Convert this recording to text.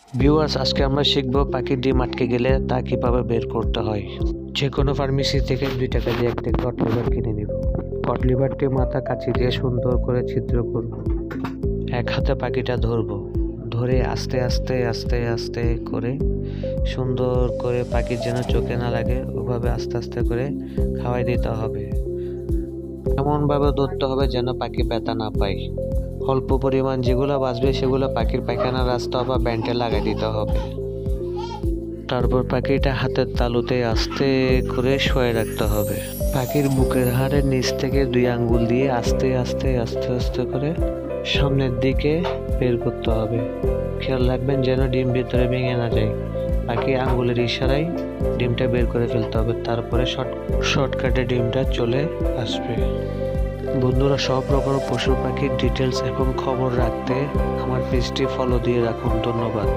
Viewers, আজকে আমরা শিখবো পাখির ডিম আটকে গেলে তা কিভাবে বের করতে হয়। যে কোনো ফার্মেসি থেকে 2 টাকা দিয়ে একটা কট লিভার কিনে নিব। কট লিভারটি মাথা কাঁচি দিয়ে সুন্দর করে ছিদ্র করব। এক হাতে পাখিটা ধরবো, ধরে আস্তে আস্তে আস্তে আস্তে করে সুন্দর করে পাখির যেন চোখে না লাগে ওভাবে আস্তে আস্তে করে খাওয়াই দিতে হবে। এমনভাবে ধরতে হবে যেন পাখি ব্যথা না পায়। অল্প পরিমাণ যেগুলো বাঁচবে সেগুলো পাখির পায়খানার রাস্তা বা ব্যান্ডে লাগাই দিতে হবে। তারপর পাখিটা হাতের তালুতে আস্তে করে শুয়ে রাখতে হবে। পাখির বুকের হাড়ের নিচ থেকে 2 আঙ্গুল দিয়ে আস্তে আস্তে আস্তে আস্তে করে সামনের দিকে বের করতে হবে। খেয়াল রাখবেন যেন ডিম ভিতরে ভেঙে না যায়। পাখি আঙ্গুলের ইশারায় ডিমটা বের করে ফেলতে হবে। তারপরে শর্টকাটে ডিমটা চলে আসবে। বন্ধুরা, সব রকম পশু পাখির ডিটেলস এবং খবর রাখতে আমার পেজটি ফলো দিয়ে রাখুন। ধন্যবাদ।